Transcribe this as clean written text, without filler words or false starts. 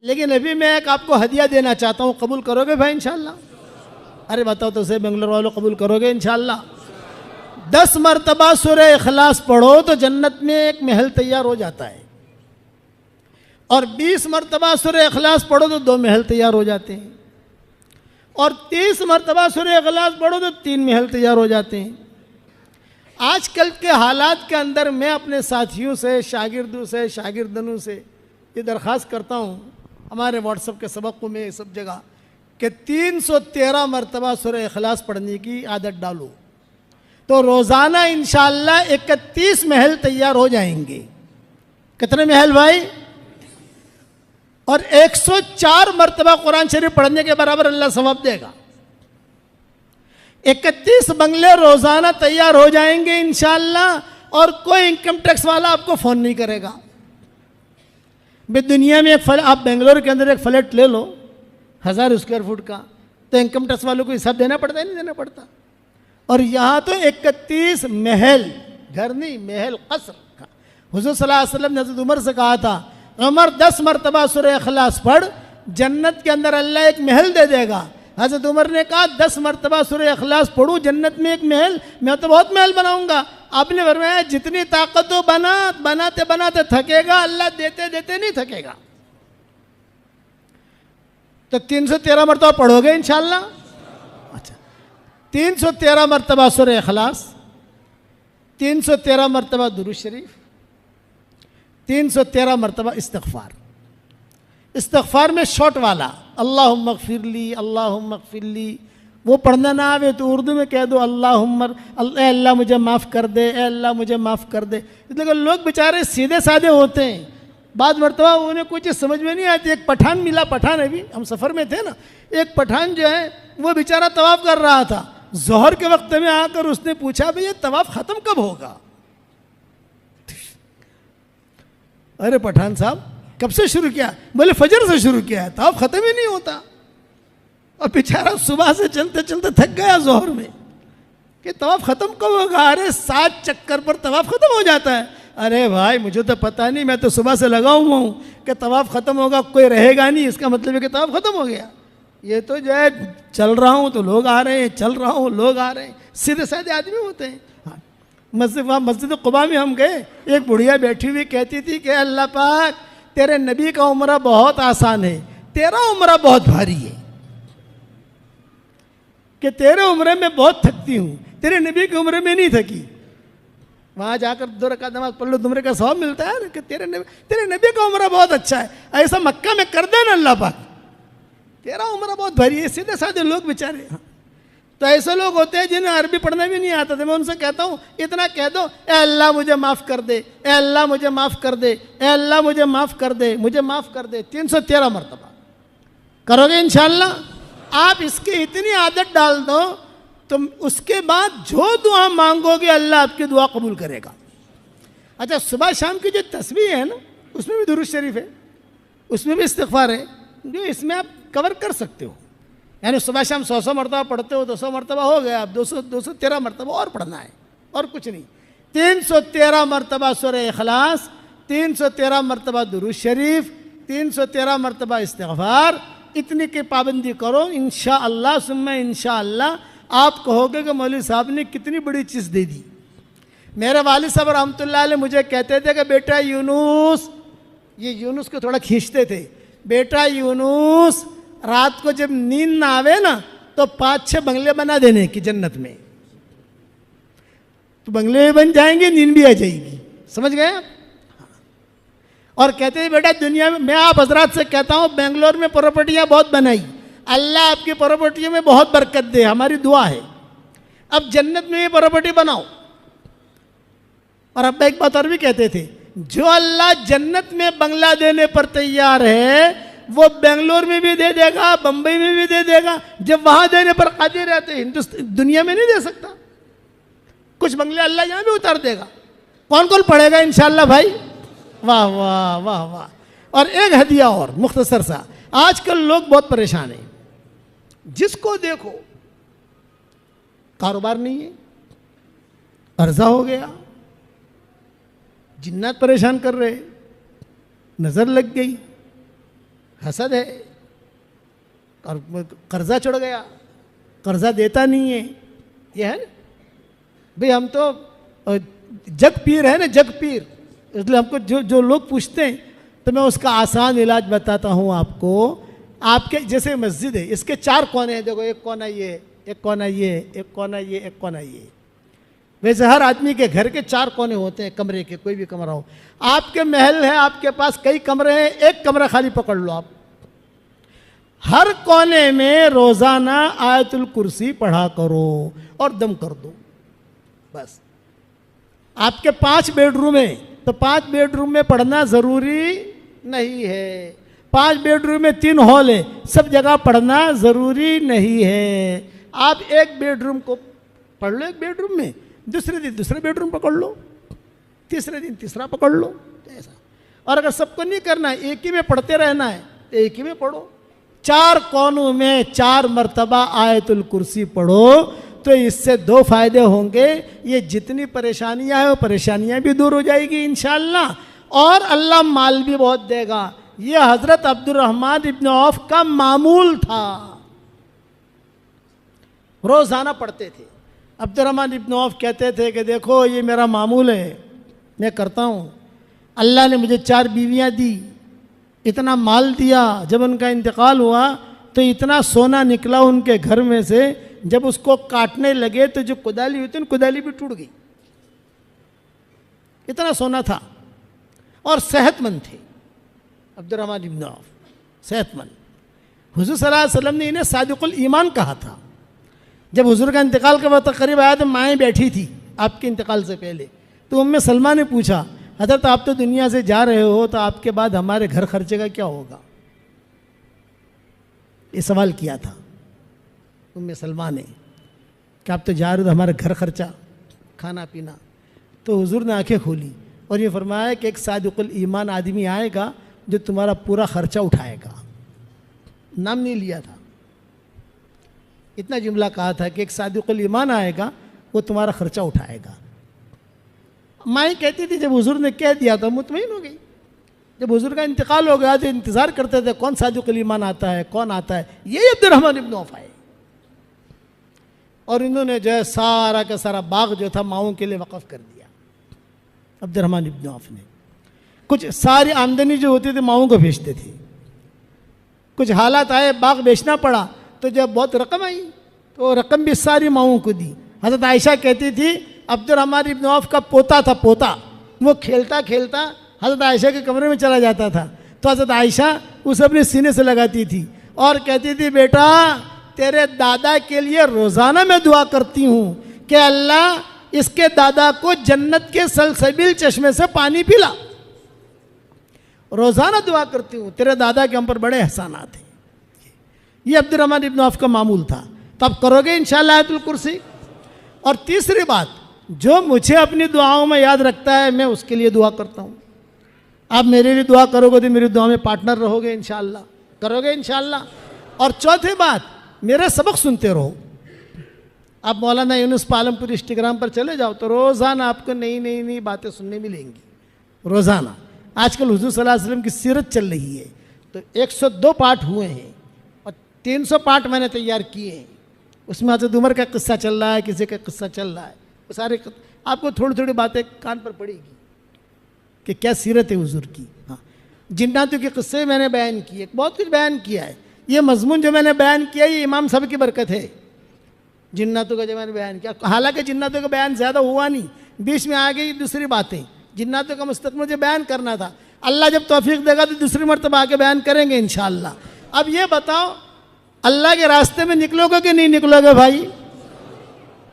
लेकिन अभी मैं एक आपको हदिया देना चाहता हूँ, कबूल करोगे भाई इंशाल्लाह? अरे बताओ तो सही बेंगलोर वालों, कबूल करोगे इंशाल्लाह? 10 मरतबा सूरह इखलास पढ़ो तो जन्नत में एक महल तैयार हो जाता है, और 20 मरतबा सूरह इखलास पढ़ो तो 2 महल तैयार हो जाते हैं, और 30 मरतबा सूरह इखलास पढ़ो तो 3 महल तैयार हो जाते हैं। आजकल के हालात के अंदर मैं अपने साथियों से, शागिर्दों से, शागिर्दनों से ये दरख्वास्त करता हूँ, हमारे व्हाट्सएप के सबकों में सब जगह, कि 313 मरतबा सूरह इखलास पढ़ने की आदत डालो तो रोज़ाना इंशाअल्लाह 31 महल तैयार हो जाएंगे। कितने महल भाई? और 104 मरतबा कुरान शरीफ पढ़ने के बराबर अल्लाह सवाब देगा। 31 बंगले रोज़ाना तैयार हो जाएंगे इंशाअल्लाह, और कोई इनकम टैक्स वाला आपको फ़ोन नहीं करेगा। भाई दुनिया में आप बेंगलोर के अंदर एक फ्लैट ले लो 1000 स्क्वायर फुट का, तो इनकम टैक्स वालों को हिसाब देना पड़ता है, नहीं देना पड़ता। और यहाँ तो 31 महल, घर नहीं महल, कसर का। हुज़ूर सल्लल्लाहु अलैहि वसल्लम ने हज़रत उमर से कहा था, उमर 10 मरतबा सूरह इखलास पढ़, जन्नत के अंदर अल्लाह एक महल दे देगा। हज़रत उमर ने कहा 10 मरतबा सूरह इखलास पढ़ूँ, जन्नत में एक महल, मैं तो बहुत महल बनाऊंगा। आपने फरमाया जितनी ताकत हो बनाते बनाते थकेगा, अल्लाह देते देते नहीं थकेगा। तो 313 मरतबा पढ़ोगे इंशाअल्लाह? अच्छा, 313 मरतबा सूरह इखलास, 313 मरतबा दुरूद शरीफ, 313 मरतबा इस्तिग़फ़ार। इस्तिग़फ़ार में शॉर्ट वाला अल्लाहुम्मा ग़फ़िरली, अल्लाहुम्मा ग़फ़िरली, वो पढ़ना ना आवे तो उर्दू में कह दो अल्लाहुम्मा, अल्लाह मुझे माफ़ कर दे, अल्लाह मुझे माफ़ कर दे। इसलिए लोग बेचारे सीधे साधे होते हैं, बाद मरतबा उन्हें कुछ चीज़ समझ में नहीं आती। एक पठान मिला, पठान, अभी हम सफ़र में थे ना, एक पठान जो है वो बेचारा तवाफ़ कर रहा था। ज़ोहर के वक्त में आकर उसने पूछा भाई ये तवाफ़ ख़त्म कब होगा? अरे पठान साहब कब से शुरू किया? बोले फजर से शुरू किया है, तवाफ़ ख़त्म ही नहीं होता। और बेचारा सुबह से चलते चलते थक गया ज़ोहर में कि तवाफ़ ख़त्म कब होगा? अरे 7 चक्कर पर तवाफ़ ख़त्म हो जाता है। अरे भाई मुझे तो पता नहीं, मैं तो सुबह से लगा हुआ हूँ कि तवाफ़ ख़त्म होगा, कोई रहेगा नहीं, इसका मतलब है कि तवाफ़ ख़त्म हो गया। ये तो जो है चल रहा हूँ तो लोग आ रहे हैं, चल रहा हूँ लोग आ रहे हैं, सीधे साधे आदमी होते हैं। हाँ, मस्जिद क़ुबा में हम गए, एक बुढ़िया बैठी हुई कहती थी कि अल्लाह पाक तेरे नबी का उम्रा बहुत आसान है, तेरा उम्रा बहुत भारी है, कि तेरे उम्र में बहुत थकती हूँ, तेरे नबी की उम्र में नहीं थकी। वहाँ जाकर 2 रकात नमाज पढ़ लो, तुमरे का सवाब मिलता है कि तेरे नबी का उम्र बहुत अच्छा है। ऐसा मक्का में कर देना अल्लाह पाक, तेरा उम्र बहुत भारी है। सीधे साधे लोग बेचारे। हाँ, तो ऐसे लोग होते हैं जिन्हें अरबी पढ़ना भी नहीं आता था। मैं उनसे कहता हूँ इतना कह दो, ए अल्लाह मुझे माफ़ कर दे, ए अल्लाह मुझे माफ़ कर दे, ए अल्लाह मुझे माफ़ कर दे, मुझे माफ़ कर दे। 313 मरतबा करोगे इंशाअल्लाह? आप इसकी इतनी आदत डाल दो तो उसके बाद जो दुआ मांगोगे अल्लाह आपकी दुआ कबूल करेगा। अच्छा, सुबह शाम की जो तस्बीह है ना, उसमें भी दुरूद शरीफ है, उसमें भी इस्तिग़फ़ार है, जो इसमें आप कवर कर सकते हो। यानी सुबह शाम 100 मरतबा पढ़ते हो, 200 मरतबा हो गया, अब 213 मरतबा और पढ़ना है, और कुछ नहीं। 313 मरतबा सूरह इखलास, 313 मरतबा दुरूद शरीफ, 313 मरतबा इस्तिग़फ़ार, इतनी की पाबंदी करो। इंशाअल्लाह सुम्मा इंशाअल्लाह आप कहोगे कि मौलवी साहब ने कितनी बड़ी चीज़ दे दी। मेरे वालिद साहब रहमतुल्लाह अलैह मुझे कहते थे कि बेटा यूनुस, ये यूनुस को थोड़ा खींचते थे, बेटा यूनुस रात को जब नींद ना आवे ना तो 5-6 बंगले बना देने की जन्नत में, तो बंगले बन जाएंगे, नींद भी आ जाएगी। समझ गए आप? और कहते हैं बेटा दुनिया में, मैं आप हजरात से कहता हूँ बेंगलोर में प्रॉपर्टियाँ बहुत बनाई, अल्लाह आपकी प्रॉपर्टियों में बहुत बरकत दे, हमारी दुआ है। अब जन्नत में ये प्रॉपर्टी बनाओ। और अब एक बात और भी कहते थे, जो अल्लाह जन्नत में बंगला देने पर तैयार है वो बेंगलोर में भी दे देगा, बंबई में भी दे देगा। जब वहाँ देने पर कादिर रहते, हिंदुस्तान दुनिया में नहीं दे सकता। कुछ बंगले अल्लाह यहाँ भी उतार देगा। कौन कौन पढ़ेगा इंशाअल्लाह भाई? वाह वाह वाह वाह। और एक हदिया और मुख्तसर सा, आजकल लोग बहुत परेशान हैं, जिसको देखो कारोबार नहीं है, कर्जा हो गया, जिन्नात परेशान कर रहे, नजर लग गई, हसद है, और कर्जा चढ़ गया, कर्जा देता नहीं है, ये है ना भाई। हम तो जग पीर है ना, जग पीर, इसलिए हमको जो जो लोग पूछते हैं तो मैं उसका आसान इलाज बताता हूँ आपको। आपके जैसे मस्जिद है, इसके 4 कोने हैं, देखो एक कोना ये, एक कोना ये, एक कोना ये, एक कोना ये। वैसे हर आदमी के घर के 4 कोने होते हैं, कमरे के, कोई भी कमरा हो। आपके महल है, आपके पास कई कमरे हैं, एक कमरा खाली पकड़ लो आप। हर कोने में रोजाना आयतुल कुर्सी पढ़ा करो और दम कर दो, बस। आपके 5 बेडरूम है तो 5 बेडरूम में पढ़ना जरूरी नहीं है। 5 बेडरूम में 3 हॉल है, सब जगह पढ़ना जरूरी नहीं है। आप एक बेडरूम को पढ़ लो, एक बेडरूम में, दूसरे दिन दूसरे बेडरूम पकड़ लो, तीसरे दिन तीसरा पकड़ लो, ऐसा। और अगर सबको नहीं करना है, एक ही में पढ़ते रहना है, तो एक ही में पढ़ो। 4 कोनों में 4 मरतबा आयतुल कुर्सी पढ़ो, तो इससे 2 फायदे होंगे। ये जितनी परेशानियां हैं वो परेशानियां भी दूर हो जाएगी इंशाअल्लाह, और अल्लाह माल भी बहुत देगा। ये हजरत अब्दुर्रहमान इब्न औफ का मामूल था, रोजाना पढ़ते थे। अब्दुर्रहमान इब्न औफ कहते थे कि देखो ये मेरा मामूल है, मैं करता हूँ। अल्लाह ने मुझे 4 बीवियाँ दी, इतना माल दिया। जब उनका इंतकाल हुआ तो इतना सोना निकला उनके घर में से, जब उसको काटने लगे तो जो कुदाली हुई थी, कुदाली भी टूट गई, इतना सोना था। और सेहतमंद थे अब्दुर्रहमान इब्न औफ, सेहतमंद। हुजूर सल्लल्लाहु अलैहि वसल्लम ने इन्हें सादिकुल ईमान कहा था। जब हुजूर का इंतकाल का वक्त करीब आया तो माएँ बैठी थी आपके इंतकाल से पहले, तो उम्मे सलमा ने पूछा, हज़रत आप तो दुनिया से जा रहे हो, तो आपके बाद हमारे घर खर्चे का क्या होगा? ये सवाल किया था उम्मे सलमा ने कि आप तो जा रहे हो, तो हमारे घर खर्चा, खाना पीना। तो हुजूर ने आंखें खोली और ये फरमाया कि एक सादिकुल ईमान आदमी आएगा जो तुम्हारा पूरा खर्चा उठाएगा। नाम नहीं लिया था, इतना जुमला कहा था कि एक सादिकुल ईमान आएगा, वो तुम्हारा खर्चा उठाएगा। माँ कहती थी जब हुजूर ने कह दिया तो मुतमईन हो गई। जब हुजूर का इंतकाल हो गया तो इंतज़ार करते थे कौन सादिकुल ईमान आता है, कौन आता है। यही अब्दुर्रहमान इब्न औफ आए, और इन्होंने जो है सारा का सारा बाग जो था माओं के लिए वक़फ़ कर दिया अब्दुर्रहमान इब्न औफ ने। कुछ सारी आमदनी जो होती थी माओं को भेजते थे। कुछ हालात आए, बाग बेचना पड़ा, तो जब बहुत रकम आई तो रकम भी सारी माओं को दी। हज़रत आयशा कहती थी अब्दुर्रहमान इब्न औफ का पोता था, पोता, वो खेलता खेलता हज़रत आयशा के कमरे में चला जाता था, तो हज़रत आयशा उसे अपने सीने से लगाती थी और कहती थी बेटा तेरे दादा के लिए रोज़ाना मैं दुआ करती हूँ कि अल्लाह इसके दादा को जन्नत के सलसबील चश्मे से पानी पिला। रोज़ाना दुआ करती हूँ, तेरे दादा के हम पर बड़े एहसानात हैं। ये अब्दुर्रहमान इब्न औफ का मामूल था। तो आप करोगे इंशाअल्लाह आयतुल कुर्सी। और तीसरी बात, जो मुझे अपनी दुआओं में याद रखता है मैं उसके लिए दुआ करता हूँ। आप मेरे लिए दुआ करोगे तो मेरी दुआ में पार्टनर रहोगे इंशाअल्लाह, करोगे इंशाअल्लाह। और चौथी बात, मेरे सबक सुनते रहो। आप मौलाना यूनुस पालमपुर इंस्टाग्राम पर चले जाओ तो रोज़ाना आपको नई नई नई बातें सुनने मिलेंगी, रोज़ाना। आजकल हुजूर सल्लल्लाहु अलैहि वसल्लम की सीरत चल रही है, तो 102 पाठ हुए हैं और 300 पाठ मैंने तैयार किए हैं। उसमें हज़रत उमर का किस्सा चल रहा है, किसी का किस्सा चल रहा है, वो सारे आपको थोड़ी थोड़ी बातें कान पर पड़ेगी कि क्या सीरत है हुजूर की। हाँ, जिन्नातों के किस्से मैंने बयान किए, बहुत कुछ बयान किया है। ये मजमून जो मैंने बयान किया ये इमाम साहब की बरकत है। जिन्नातों का जो मैंने बयान किया, हालांकि जिन्नातों का बयान ज़्यादा हुआ नहीं, बीच में आ गई दूसरी बातें। जिन्नातों का मुस्तक़बिल मुझे बयान करना था, अल्लाह जब तौफीक देगा तो दूसरी मरतबा आके बयान करेंगे इंशाअल्लाह। अब ये बताओ, अल्लाह के रास्ते में निकलोगे कि नहीं निकलोगे भाई?